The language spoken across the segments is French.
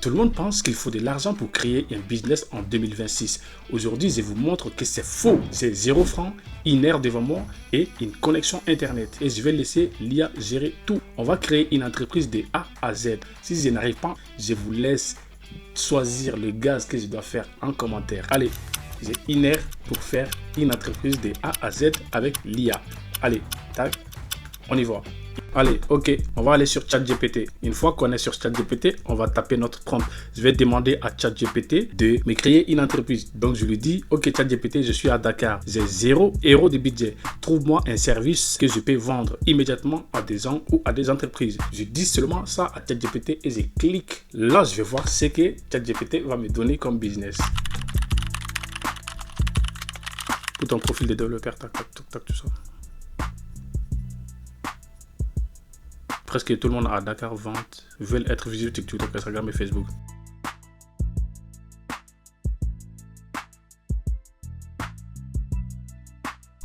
Tout le monde pense qu'il faut de l'argent pour créer un business en 2026. Aujourd'hui, je vous montre que c'est faux. C'est 0 francs, une heure devant moi et une connexion Internet. Et je vais laisser l'IA gérer tout. On va créer une entreprise de A à Z. Si je n'arrive pas, je vous laisse choisir le gaz que je dois faire en commentaire. Allez, j'ai une heure pour faire une entreprise de A à Z avec l'IA. Allez, tac, on y va. Allez, ok, on va aller sur ChatGPT. Une fois qu'on est sur ChatGPT, on va taper notre prompt. Je vais demander à ChatGPT de me créer une entreprise. Donc, je lui dis, ok ChatGPT, je suis à Dakar. J'ai 0 € de budget. Trouve-moi un service que je peux vendre immédiatement à des gens ou à des entreprises. Je dis seulement ça à ChatGPT et je clique. Là, je vais voir ce que ChatGPT va me donner comme business. Pour ton profil de développeur, tac, tac, tac, tac, tout ça. Presque tout le monde à Dakar vente veulent être visibles sur TikTok, Instagram et Facebook.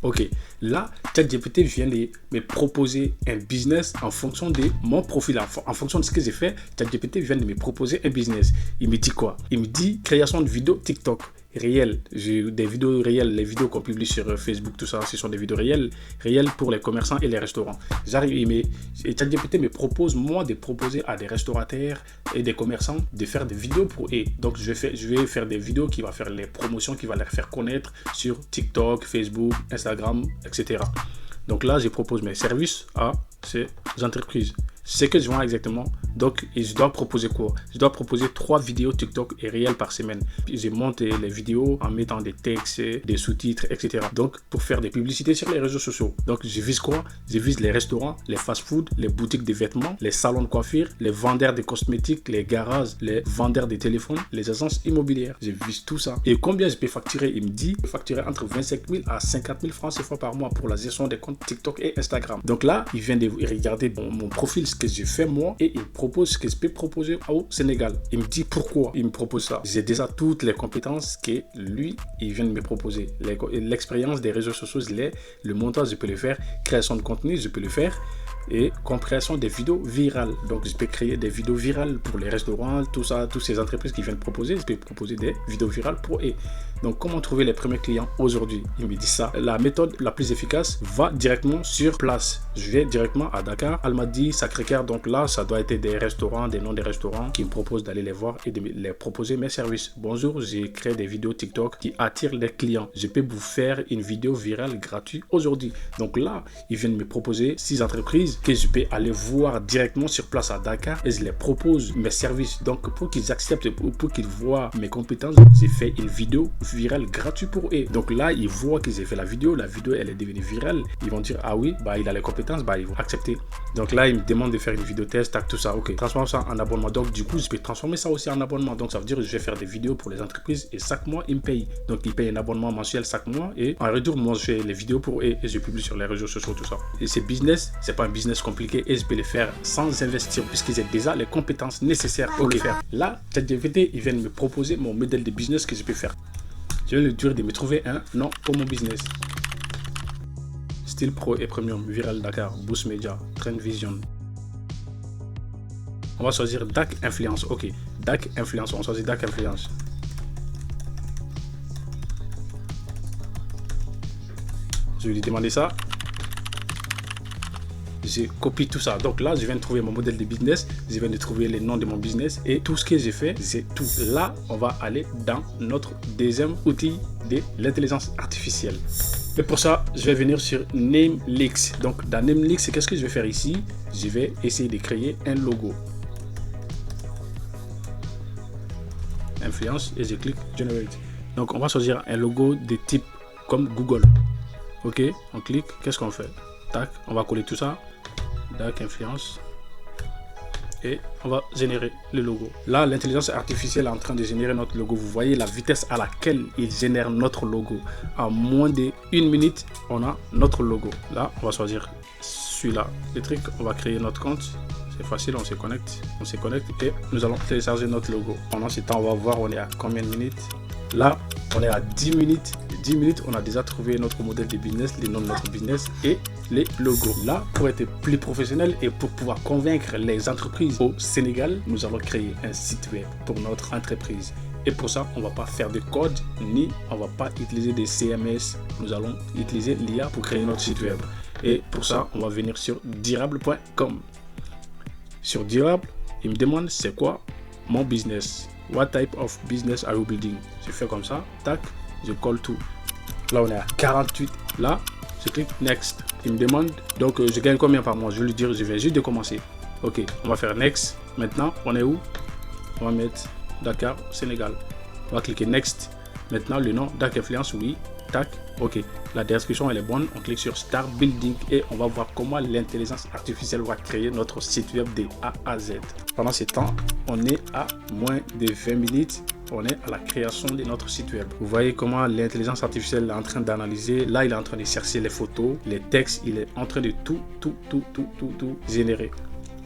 Ok, là, ChatGPT vient de me proposer un business en fonction de mon profil, en fonction de ce que j'ai fait. ChatGPT vient de me proposer un business. Il me dit quoi? Il me dit création de vidéos TikTok réelles. J'ai des vidéos réelles, les vidéos qu'on publie sur Facebook, tout ça, ce sont des vidéos réelles pour les commerçants et les restaurants. J'arrive, et ChatGPT me propose, moi, de proposer à des restaurateurs et des commerçants de faire des vidéos pour eux. Donc, je vais faire des vidéos qui vont faire les promotions, qui vont les faire connaître sur TikTok, Facebook, Instagram, etc. Donc là, je propose mes services à ces entreprises. C'est que je vends exactement. Donc, je dois proposer quoi? Je dois proposer 3 vidéos TikTok et réelles par semaine. Puis, je monte les vidéos en mettant des textes, des sous-titres, etc. Donc, pour faire des publicités sur les réseaux sociaux. Donc, je vise quoi? Je vise les restaurants, les fast-food, les boutiques de vêtements, les salons de coiffure, les vendeurs de cosmétiques, les garages, les vendeurs de téléphones, les agences immobilières. Je vise tout ça. Et combien je peux facturer? Il me dit facturer entre 25 000 à 50 000 francs CFA par mois pour la gestion des comptes TikTok et Instagram. Donc là, il vient de regarder mon profil, ce que j'ai fait moi, et il me propose ce que je peux proposer au Sénégal. Il me dit pourquoi il me propose ça. J'ai déjà toutes les compétences que lui, il vient de me proposer. L'expérience des réseaux sociaux, le montage, je peux le faire. Création de contenu, je peux le faire. Et création des vidéos virales. Donc, je peux créer des vidéos virales pour les restaurants, tout ça, toutes ces entreprises qui viennent proposer. Je peux proposer des vidéos virales pour eux. Donc, comment trouver les premiers clients aujourd'hui? Il me dit ça. La méthode la plus efficace va directement sur place. Je vais directement à Dakar, Almadies, Sacré-Cœur. Donc là, ça doit être des restaurants, des noms des restaurants qui me proposent d'aller les voir et de les proposer mes services. Bonjour, j'ai créé des vidéos TikTok qui attirent les clients. Je peux vous faire une vidéo virale gratuite aujourd'hui. Donc là, ils viennent me proposer 6 entreprises que je peux aller voir directement sur place à Dakar et je les propose mes services. Donc pour qu'ils acceptent, pour qu'ils voient mes compétences, j'ai fait une vidéo virale gratuite pour eux. Donc là, ils voient que j'ai fait la vidéo elle est devenue virale. Ils vont dire, ah oui, bah il a les compétences, bah ils vont accepter. Donc là, ils me demandent de faire une vidéo test, tout ça, ok. Transforme ça en abonnement. Donc du coup, je peux transformer ça aussi en abonnement. Donc ça veut dire que je vais faire des vidéos pour les entreprises et chaque mois, ils me payent. Donc ils payent un abonnement mensuel chaque mois et en retour, moi je fais les vidéos pour eux et je publie sur les réseaux sociaux, tout ça. Et ces business, c'est pas un business compliqué et je peux les faire sans investir puisque j'ai déjà les compétences nécessaires pour le faire. Là, ChatGPT, il vient de me proposer mon modèle de business que je peux faire. Je vais lui dire de me trouver un nom pour mon business. Style Pro et Premium, Viral Dakar, Boost Media, Trend Vision. On va choisir DAC Influence. Ok, DAC Influence. On choisit DAC Influence. Je vais lui demander ça. Je copie tout ça. Donc là, je viens de trouver mon modèle de business. Je viens de trouver les noms de mon business. Et tout ce que j'ai fait, c'est tout. Là, on va aller dans notre deuxième outil de l'intelligence artificielle. Et pour ça, je vais venir sur Namelix. Donc dans Namelix, qu'est-ce que je vais faire ici? Je vais essayer de créer un logo. Influence et je clique Generate. Donc on va choisir un logo de type comme Google. Ok, on clique. Qu'est-ce qu'on fait? Tac, on va coller tout ça. DAC Influence. Et on va générer le logo. Là, l'intelligence artificielle est en train de générer notre logo. Vous voyez la vitesse à laquelle il génère notre logo. En moins de 1 minute, on a notre logo. Là, on va choisir celui-là. Le truc, on va créer notre compte. C'est facile, on se connecte et nous allons télécharger notre logo. Pendant ce temps, on va voir on est à combien de minutes. Là, on est à 10 minutes. 10 minutes, on a déjà trouvé notre modèle de business, les noms de notre business et les logos. Là, pour être plus professionnel et pour pouvoir convaincre les entreprises au Sénégal, nous allons créer un site web pour notre entreprise. Et pour ça, on ne va pas faire de code, ni on ne va pas utiliser des CMS. Nous allons utiliser l'IA pour créer notre site web. Et pour ça, on va venir sur durable.com. Sur Durable, il me demande c'est quoi mon business. What type of business are you building? Je fais comme ça, tac, je colle tout. Là, on est à 48. Là, je clique Next. Il me demande, donc je gagne combien par mois? Je vais lui dire, je viens juste de commencer. Ok, on va faire Next. Maintenant, on est où? On va mettre Dakar, Sénégal. On va cliquer Next. Maintenant, le nom Dark Influence, oui. Tac, ok. La description, elle est bonne. On clique sur Start Building et on va voir comment l'intelligence artificielle va créer notre site web de A à Z. Pendant ce temps, on est à moins de 20 minutes. On est à la création de notre site web. Vous voyez comment l'intelligence artificielle est en train d'analyser. Là, il est en train de chercher les photos, les textes. Il est en train de tout générer.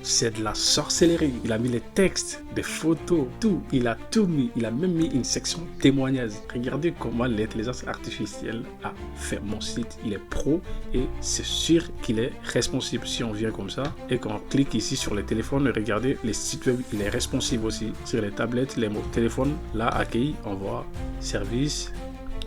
C'est de la sorcellerie. Il a mis les textes, des photos, tout. Il a tout mis. Il a même mis une section témoignage. Regardez comment l'intelligence artificielle a fait mon site. Il est pro et c'est sûr qu'il est responsive. Si on vient comme ça et qu'on clique ici sur les téléphones, regardez les sites web, il est responsive aussi. Sur les tablettes, les téléphones, là, accueil, on voit service.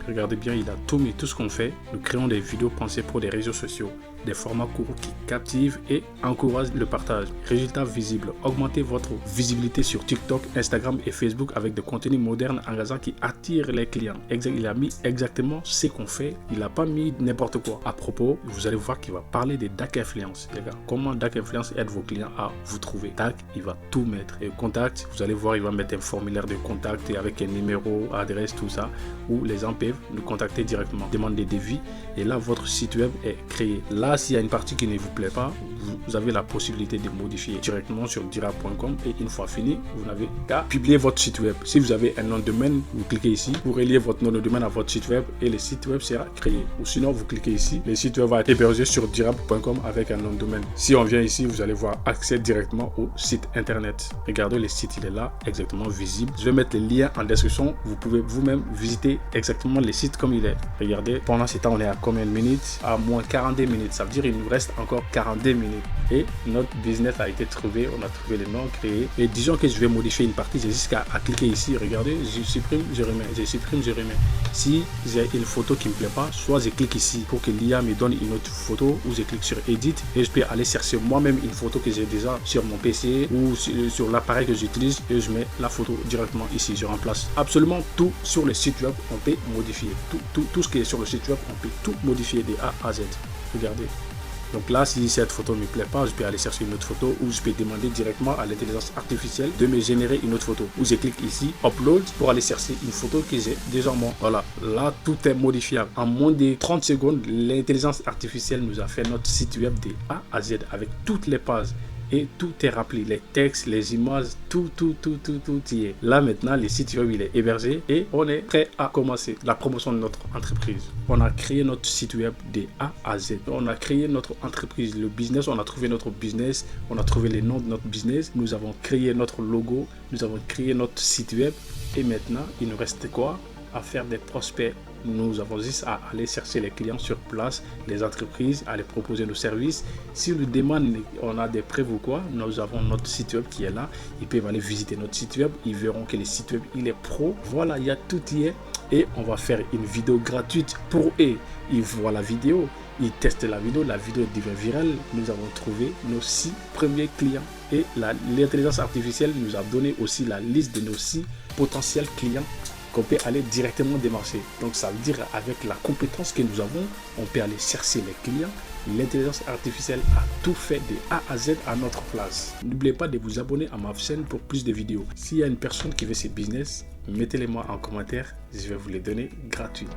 Regardez bien, il a tout mis, tout ce qu'on fait. Nous créons des vidéos pensées pour des réseaux sociaux, des formats courts qui captivent et encouragent le partage. Résultats visibles. Augmentez votre visibilité sur TikTok, Instagram et Facebook avec des contenus modernes engageants qui attirent les clients. Il a mis exactement ce qu'on fait. Il n'a pas mis n'importe quoi. À propos, vous allez voir qu'il va parler de Dark Influence. Les gars, comment Dark Influence aide vos clients à vous trouver. Tac, il va tout mettre. Et contact, vous allez voir, il va mettre un formulaire de contact avec un numéro, adresse, tout ça, où les gens peuvent nous contacter directement, demander des devis et là votre site web est créé. Là, s'il y a une partie qui ne vous plaît pas, vous avez la possibilité de modifier directement sur durable.com et une fois fini, vous n'avez qu'à publier votre site web. Si vous avez un nom de domaine, vous cliquez ici, vous reliez votre nom de domaine à votre site web et le site web sera créé. Ou sinon, vous cliquez ici, le site web va être hébergé sur durable.com avec un nom de domaine. Si on vient ici, vous allez voir accès directement au site internet. Regardez, le site, il est là, exactement visible. Je vais mettre le lien en description. Vous pouvez vous-même visiter exactement le site comme il est. Regardez, pendant ce temps, on est à combien de minutes? À moins 42 minutes. Ça veut dire qu'il nous reste encore 42 minutes. Et notre business a été trouvé. On a trouvé le nom, créé. Et disons que je vais modifier une partie. J'ai juste à cliquer ici. Regardez, je supprime, je remets. Je supprime, je remets. Si j'ai une photo qui ne me plaît pas, soit je clique ici pour que l'IA me donne une autre photo, ou je clique sur Edit et je peux aller chercher moi-même une photo que j'ai déjà sur mon PC ou sur l'appareil que j'utilise et je mets la photo directement ici. Je remplace absolument tout sur le site web. On peut modifier tout ce qui est sur le site web. On peut tout modifier de A à Z. Regardez. Donc là, si cette photo ne me plaît pas, je peux aller chercher une autre photo ou je peux demander directement à l'intelligence artificielle de me générer une autre photo. Ou je clique ici, Upload, pour aller chercher une photo que j'ai déjà moi. Voilà, là, tout est modifiable. En moins de 30 secondes, l'intelligence artificielle nous a fait notre site web de A à Z avec toutes les pages. Et tout est rappelé, les textes, les images, tout y est. Là maintenant, le site web il est hébergé et on est prêt à commencer la promotion de notre entreprise. On a créé notre site web de A à Z. On a créé notre entreprise, le business, on a trouvé notre business, on a trouvé les noms de notre business, nous avons créé notre logo, nous avons créé notre site web et maintenant, il nous reste quoi? À faire des prospects. Nous avons juste à aller chercher les clients sur place, les entreprises, à les proposer nos services. Si nous demandent, on a des preuves ou quoi, nous avons notre site web qui est là. Ils peuvent aller visiter notre site web. Ils verront que le site web, il est pro. Voilà, il y a tout y est. Et on va faire une vidéo gratuite pour eux. Ils voient la vidéo, ils testent la vidéo devient virale. Nous avons trouvé nos 6 premiers clients. Et l'intelligence artificielle nous a donné aussi la liste de nos 6 potentiels clients qu'on peut aller directement démarcher. Donc ça veut dire avec la compétence que nous avons, on peut aller chercher les clients. L'intelligence artificielle a tout fait de A à Z à notre place. N'oubliez pas de vous abonner à ma chaîne pour plus de vidéos. S'il y a une personne qui veut ce business, mettez-les moi en commentaire, je vais vous les donner gratuits.